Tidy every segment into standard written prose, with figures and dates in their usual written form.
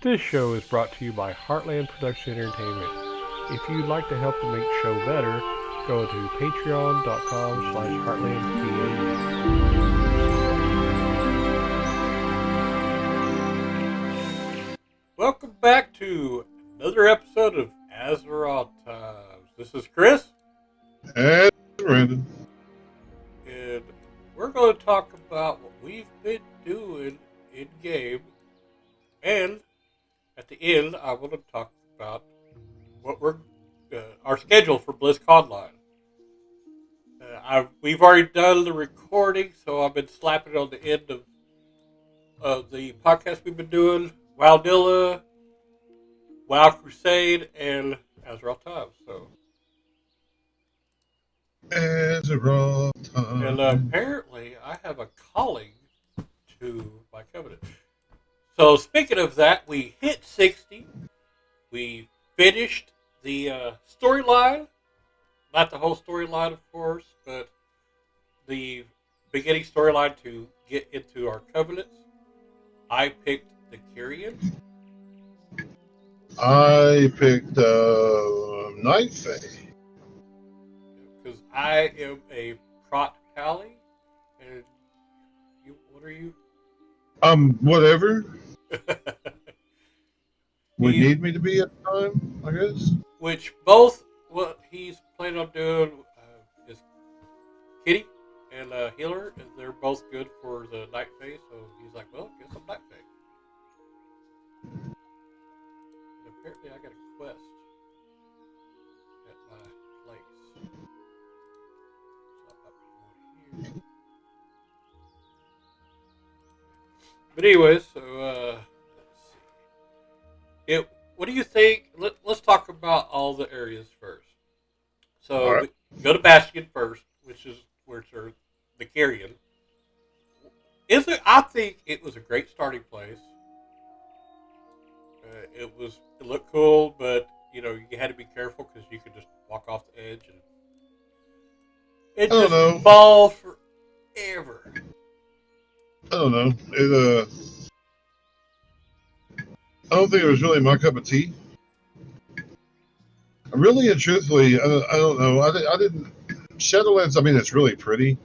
This show is brought to you by Heartland Production Entertainment. If you'd like to help to make the show better, go to patreon.com/heartlandcreations. Welcome back to another episode of Azeroth Times. This is Chris. And Brandon. And we're going to talk about what we've been doing in-game. And at the end, I want to talk about what our schedule for Blizzconline. We've already done the recording, so I've been slapping it on the end of the podcast we've been doing. Wildilla, WoW Crusade, and Azeroth Times. Azeroth Times. And apparently, I have a calling to my covenant. So speaking of that, we hit 60. We finished the storyline. Not the whole storyline, of course, but the beginning storyline to get into our covenants. I picked the Kyrian. I picked Night Fae. Because I am a Prot Pally. And you, what are you? Whatever. Would need me to be at the time, I guess. Which both what he's planning on doing is Kitty and Healer, and they're both good for the Night Phase. So he's like, well, guess I'm Night Phase. And apparently, I got a quest at my place. So I might be going here. But anyways, so let's see. What do you think? Let's talk about all the areas first. So Right. we go to Bastion first, which is where it's the Carrion. I think it was a great starting place. It looked cool, but you had to be careful because you could just walk off the edge and it just fall forever. I don't know. I don't think it was really my cup of tea. Really and truthfully, I don't know. I didn't. Shadowlands. I mean, it's really pretty.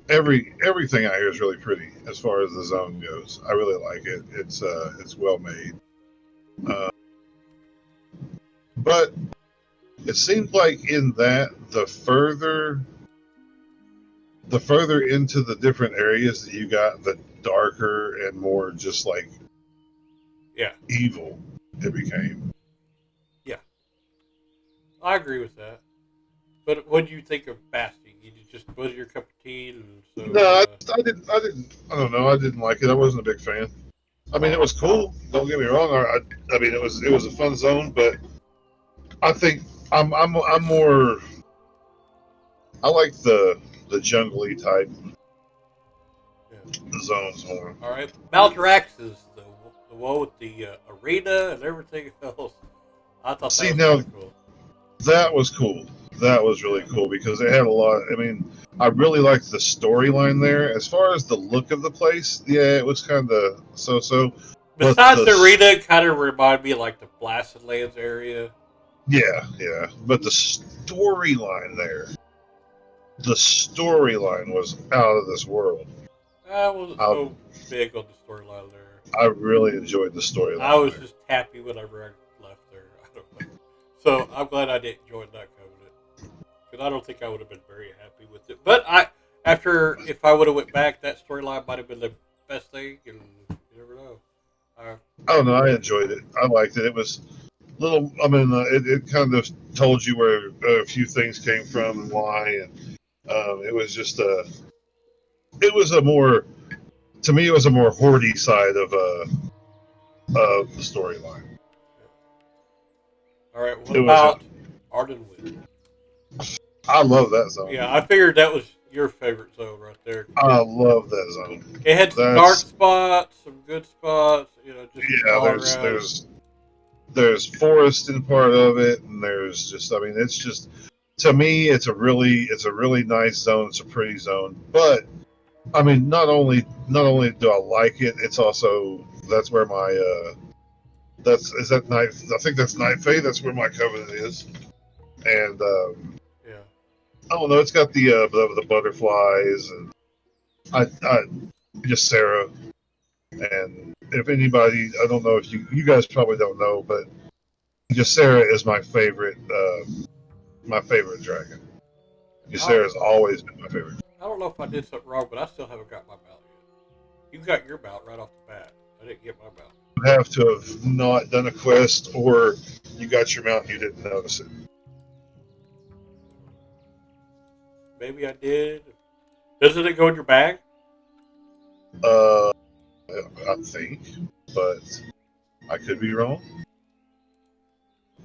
Everything out here is really pretty as far as the zone goes. I really like it. It's well made. But it seems like in that the further into the different areas that you got, the darker and more just like evil it became. Yeah, I agree with that. But what do you think of Bastion? Was your cup of tea? And so, No, I didn't. I don't know. I didn't like it. I wasn't a big fan. I mean, it was cool. Don't get me wrong. I mean, it was a fun zone, but I think I'm more. I like the jungly type zones more. All right, Maldrax is the one with the arena and everything else. I thought that was really cool. That was cool. That was really cool because it had a lot. I mean, I really liked the storyline there. As far as the look of the place, yeah, it was kind of so-so. Besides the arena, it kind of reminded me of like the Blasted Lands area. Yeah. But the storyline there, the storyline was out of this world. I wasn't so big on the storyline there. I really enjoyed the storyline. I was just happy whenever I left there. I don't know. So I'm glad I didn't join that covenant. Because I don't think I would have been very happy with it. But if I would have went back, that storyline might have been the best thing, and you never know. I enjoyed it. I liked it. It was little. I mean, it kind of told you where a few things came from and why, and it was just it was a more, to me, it was a more hoardy side of the storyline. All right. What about Ardenwood? I love that zone. Yeah, I figured that was your favorite zone right there. I love that zone. It had some dark spots, some good spots. There's forest in part of it, and there's just. I mean, it's just, to me, it's a really nice zone. It's a pretty zone, but I mean, not only do I like it, it's also, that's where my Is that night? I think that's Night Fae. That's where my covenant is, and Yeah. I don't know. It's got the butterflies, and I just Sarah. And if anybody, I don't know if you guys probably don't know, but Ysera is my favorite dragon. I, Ysera has always been my favorite. I don't know if I did something wrong, but I still haven't got my mount yet. You got your mount right off the bat. I didn't get my mount. You have to have not done a quest, or you got your mount and you didn't notice it. Maybe I did. Doesn't it go in your bag? Uh, I think, but I could be wrong.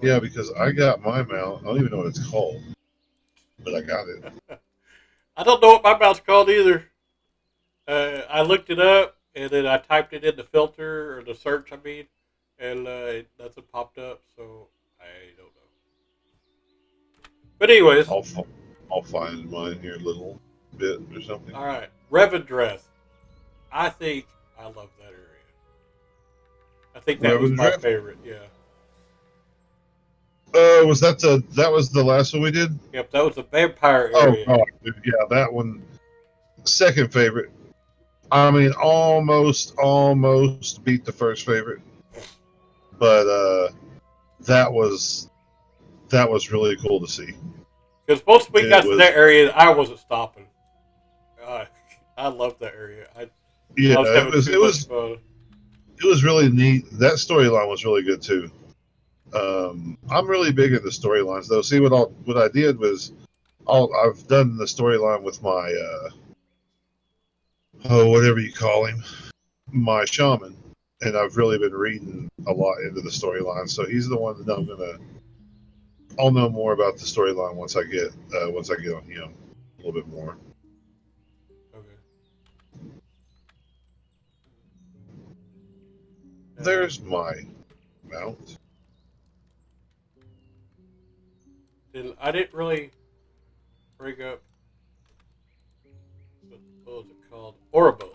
Yeah, because I got my mount. I don't even know what it's called, but I got it. I don't know what my mount's called either. I looked it up and then I typed it in the filter or the search. I mean, and nothing popped up, so I don't know. But anyways, I'll find mine here a little bit or something. all right, Revendreth. I think I love that area. I think that was my Revendreth? favorite. Yeah. Was that was the last one we did? Yep, that was the vampire Oh area. God, yeah, that one. Second favorite. I mean, almost beat the first favorite, but that was really cool to see. Because once we It got to was, that area, I wasn't stopping. Uh, I loved that area. yeah, I was having too much fun. it was really neat. That storyline was really good too. I'm really big into storylines though. See what I did was I've done the storyline with my whatever you call him, my shaman, and I've really been reading a lot into the storyline. So he's the one that I'll know more about the storyline once I get on him a little bit more. Okay. There's my mount. And I didn't really bring up what was it called? Oribos.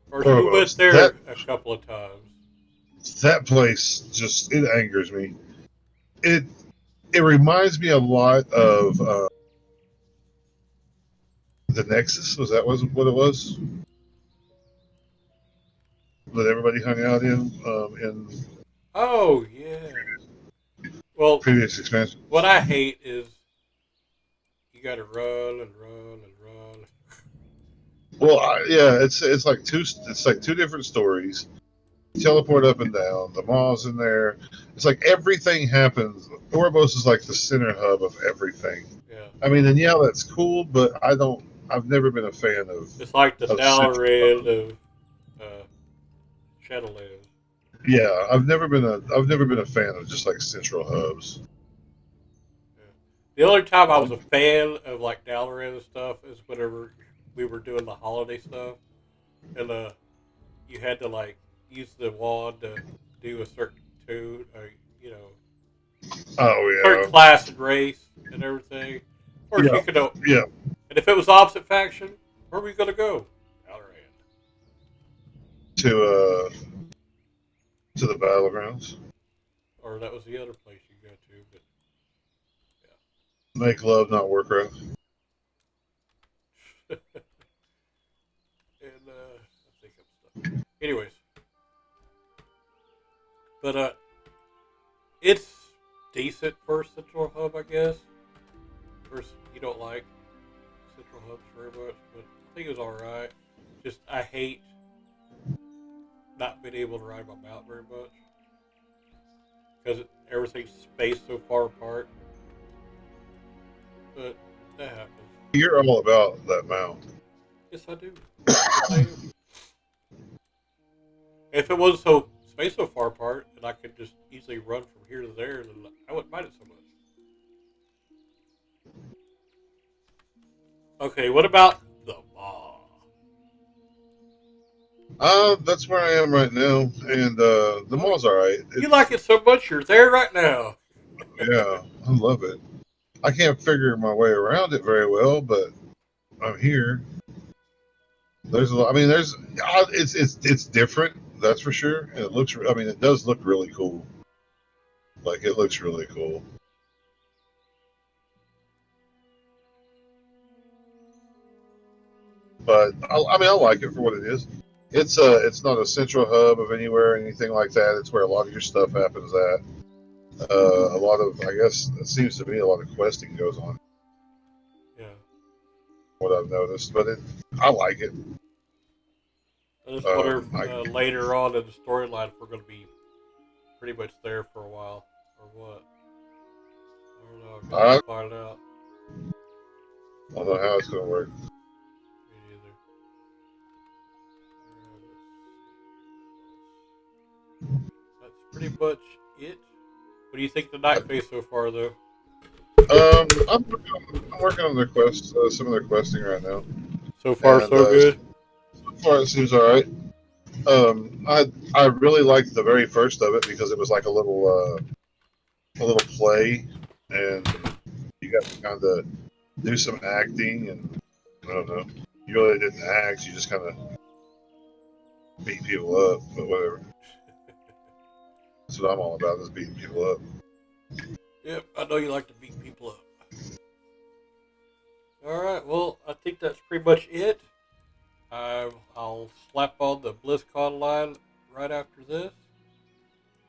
Of course, we went Oribos. there a couple of times. That place just it angers me. It it reminds me a lot of the Nexus. Was that was what it was that everybody hung out in Oh yeah. Well, previous expansion? what I hate is you got to run and run and run. Well, yeah, it's like two different stories. Teleport up and down. The mall's in there. It's like everything happens. Orbos is like the center hub of everything. Yeah. I mean, and yeah, that's cool, but I don't. I've never been a fan It's like the of central Dalaran hubs. of Shadowlands. Yeah, I've never been a fan of just like central hubs. Yeah. The only time I was a fan of like Dalaran and stuff is whenever we were doing the holiday stuff, and you had to like use the wand to do a certain tune, or you know, certain Oh class and race and everything. Of course, yeah, you could, yeah, and if it was opposite faction, where were we gonna go? Dalaran. to uh to the battlegrounds. Or that was the other place you go to, but Make love, not Warcraft. yeah. And I think I'm stuck. Anyways, but it's decent for Central Hub, I guess. First, you don't like Central Hubs very much, but I think it was all right. Just I hate not being able to ride my mount very much because everything's spaced so far apart. But that happens. You're all about that mount. Yes, I do. Yes, I am. If it wasn't so spaced so far apart and I could just easily run from here to there, then I wouldn't mind it so much. Okay, what about the mall? That's where I am right now, and the Oh, mall's all right. you like it so much, you're there right now. Yeah, I love it. I can't figure my way around it very well, but I'm here. There's a lot. I mean, it's different. that's for sure. And it looks. I mean, it does look really cool. Like it looks really cool. But I mean, I like it for what it is. It's not a central hub of anywhere or anything like that. It's where a lot of your stuff happens at. A lot of, I guess, it seems to me a lot of questing goes on. Yeah. What I've noticed, but I like it. I just wonder I if, later on in the storyline if we're going to be pretty much there for a while or what. I don't know. I guess I we'll find out. don't know how it's going to work. Me neither. That's pretty much it. What do you think of the night phase so far, though? I'm working on their quest, some of their questing right now, So far, and so good. so far it seems all right. I really liked the very first of it because it was like a little play, and you got to kind of do some acting, and I don't know. You really didn't act; you just kind of beat people up, but whatever. That's what I'm all about, is beating people up. Yep, I know you like to beat people up. Alright, well, I think that's pretty much it. I'll slap on the Blizzconline right after this.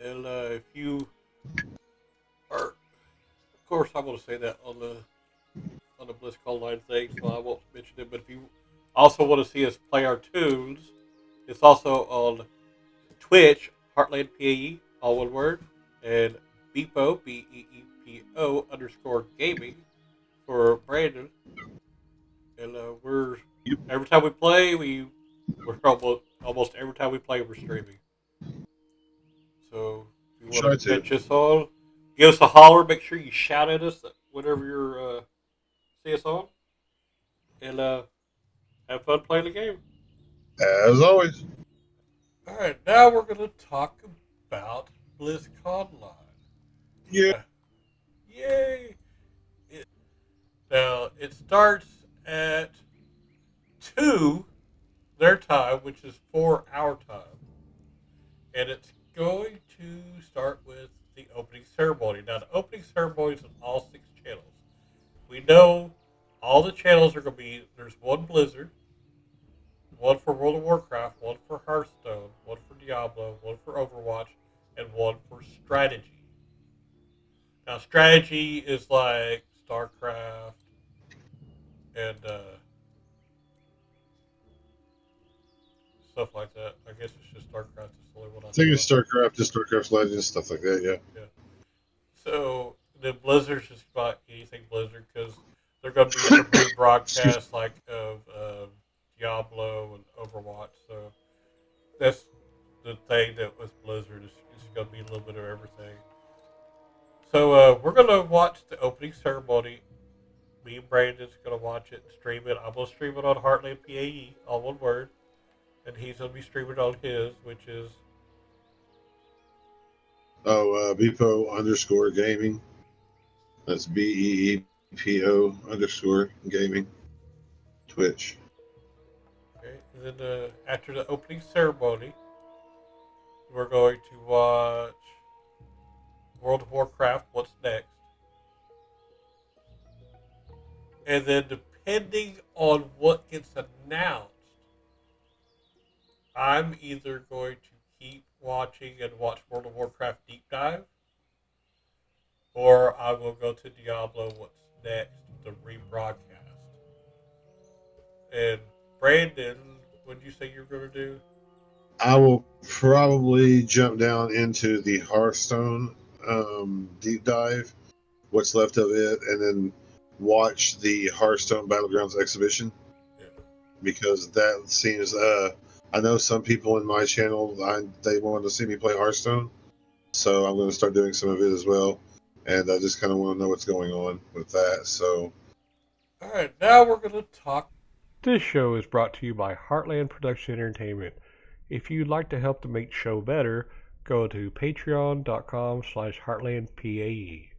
And if you are, of course, I'm going to say that on the Blizzconline thing, so I won't mention it. But if you also want to see us play our tunes, it's also on Twitch, Heartland PAE, all one word, and Beepo, BEEPO _ gaming for Brandon. And we're every time we play, we're almost every time we play, we're streaming. So if you Try want to to. catch us on, give us a holler. Make sure you shout at us whenever you're see us on, and have fun playing the game. As always. All right, now we're going to talk about Blizzconline. Yeah. Yay! Now it starts at 2 their time, which is 4 our time, and it's going to start with the opening ceremony. Now the opening ceremony is on all 6 channels. We know all the channels are going to be. There's one Blizzard, one for World of Warcraft, one for Hearthstone, one for Diablo, one for Overwatch, and one for strategy. Now, strategy is like StarCraft and stuff like that. I guess it's just StarCraft. That's the only one I I think know it's of. StarCraft, just StarCraft Legends, stuff like that, yeah. Yeah. So the Blizzard's just about anything Blizzard because they're going to do some Excuse me. rebroadcasts like of Diablo and Overwatch. So that's the thing that with Blizzard is going to be a little bit of everything. So we're going to watch the opening ceremony. Me and Brandon's going to watch it and stream it. I'm going to stream it on Heartland PAE, all one word. And he's going to be streaming on his, which is... Oh, Beepo _ gaming. That's BEEPO _ gaming. Twitch. Okay. And then after the opening ceremony, we're going to watch World of Warcraft, What's Next. And then depending on what gets announced, I'm either going to keep watching and watch World of Warcraft Deep Dive, or I will go to Diablo What's Next, the rebroadcast. And Brandon, what did you say you were going to do? I will probably jump down into the Hearthstone deep dive, what's left of it, and then watch the Hearthstone Battlegrounds exhibition, Yeah. because that seems. I know some people in my channel, they wanted to see me play Hearthstone, so I'm going to start doing some of it as well, and I just kind of want to know what's going on with that. So, All right, now we're going to talk. This show is brought to you by Heartland Production Entertainment. If you'd like to help to make the show better, go to patreon.com/heartlandpae.